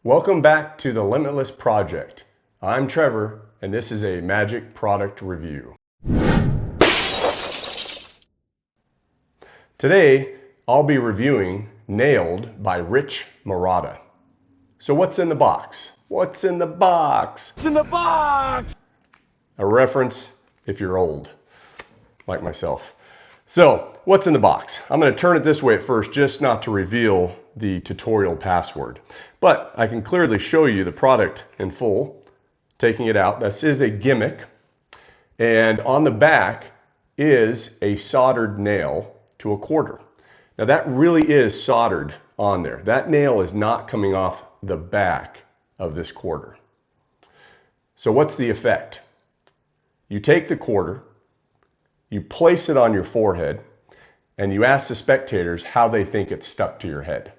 Welcome back to the Limitless Project. I'm Trevor, and this is a magic product review. Today, I'll be reviewing Nailed by Rich Marotta. So what's in the box? What's in the box? What's in the box? A reference if you're old, like myself. So, what's in the box? I'm going to turn it this way at first, just not to reveal the tutorial password. But I can clearly show you the product in full. Taking it out, this is a gimmick. And on the back is a soldered nail to a quarter. Now that really is soldered on there. That nail is not coming off the back of this quarter. So what's the effect? You take the quarter, you place it on your forehead, and you ask the spectators how they think it's stuck to your head.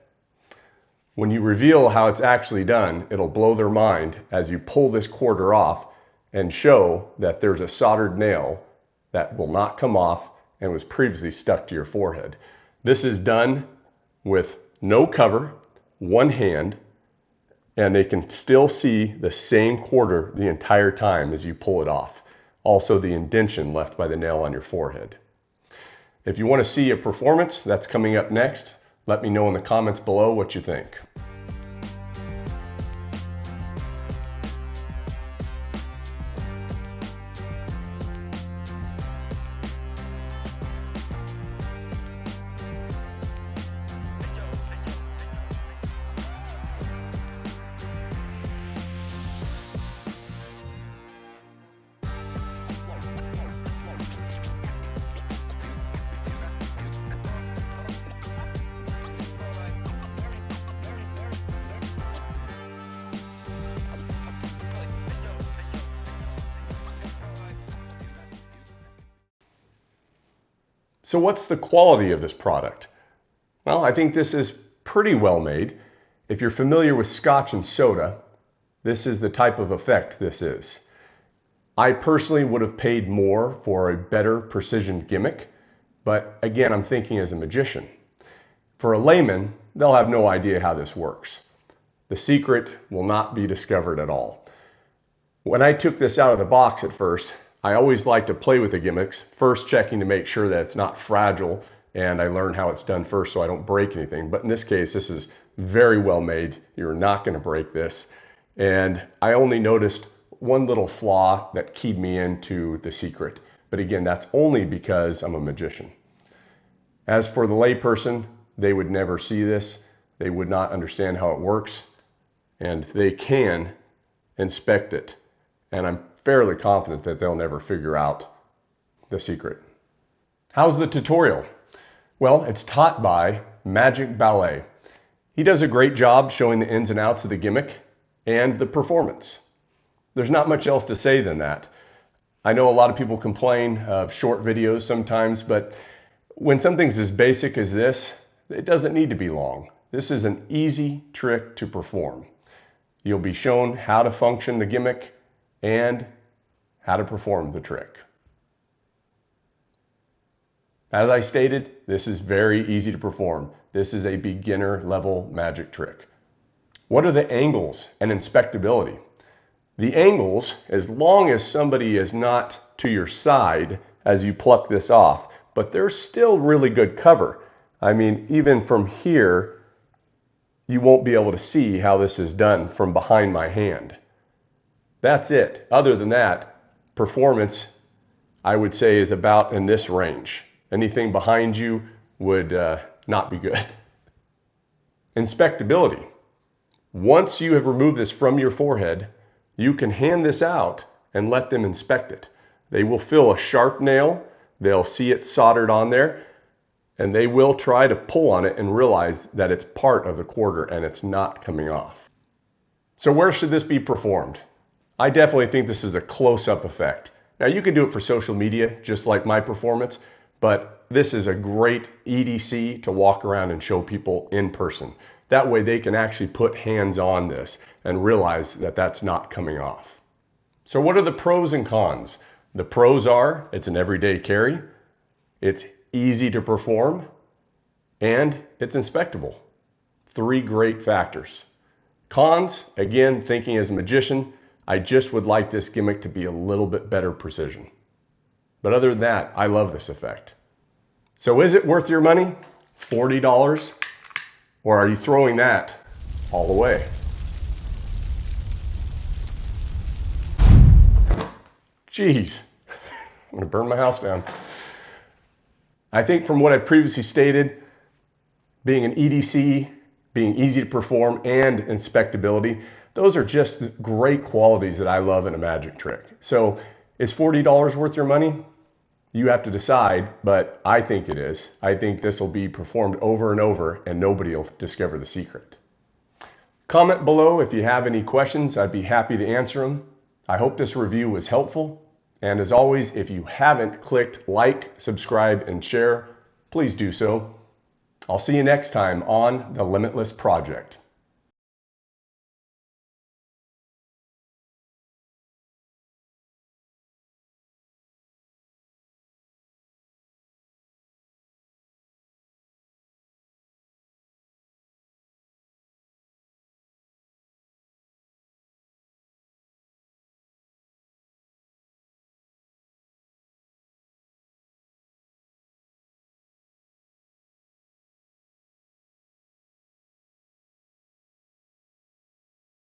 When you reveal how it's actually done, it'll blow their mind as you pull this quarter off and show that there's a soldered nail that will not come off and was previously stuck to your forehead. This is done with no cover, one hand, and they can still see the same quarter the entire time as you pull it off. Also the indentation left by the nail on your forehead. If you want to see a performance, that's coming up next. Let me know in the comments below what you think. So what's the quality of this product? Well, I think this is pretty well made. If you're familiar with scotch and soda, this is the type of effect this is. I personally would have paid more for a better precision gimmick, but again, I'm thinking as a magician. For a layman, they'll have no idea how this works. The secret will not be discovered at all. When I took this out of the box at first, I always like to play with the gimmicks, first checking to make sure that it's not fragile, and I learn how it's done first so I don't break anything. But in this case, this is very well made. You're not going to break this. And I only noticed one little flaw that keyed me into the secret. But again, that's only because I'm a magician. As for the layperson, they would never see this. They would not understand how it works, and they can inspect it. And I'm fairly confident that they'll never figure out the secret. How's the tutorial? Well, it's taught by Magic Ballet. He does a great job showing the ins and outs of the gimmick and the performance. There's not much else to say than that. I know a lot of people complain of short videos sometimes, but when something's as basic as this, it doesn't need to be long. This is an easy trick to perform. You'll be shown how to function the gimmick and how to perform the trick. As I stated, this is very easy to perform. This is a beginner level magic trick. What are the angles and inspectability? The angles, as long as somebody is not to your side as you pluck this off, but there's still really good cover. I mean, even from here, you won't be able to see how this is done from behind my hand. That's it. Other than that, performance, I would say, is about in this range. Anything behind you would not be good. Inspectability. Once you have removed this from your forehead, you can hand this out and let them inspect it. They will feel a sharp nail, they'll see it soldered on there, and they will try to pull on it and realize that it's part of the quarter and it's not coming off. So where should this be performed? I definitely think this is a close-up effect. Now you can do it for social media, just like my performance, but this is a great EDC to walk around and show people in person. That way they can actually put hands on this and realize that that's not coming off. So what are the pros and cons? The pros are, it's an everyday carry, it's easy to perform, and it's inspectable. Three great factors. Cons, again, thinking as a magician, I just would like this gimmick to be a little bit better precision. But other than that, I love this effect. So is it worth your money? $40? Or are you throwing that all away? Jeez, I'm gonna burn my house down. I think from what I previously stated, being an EDC, being easy to perform, and inspectability, those are just great qualities that I love in a magic trick. So is $40 worth your money? You have to decide, but I think it is. I think this will be performed over and over and nobody will discover the secret. Comment below if you have any questions. I'd be happy to answer them. I hope this review was helpful. And as always, if you haven't clicked like, subscribe, and share, please do so. I'll see you next time on The Limitless Project.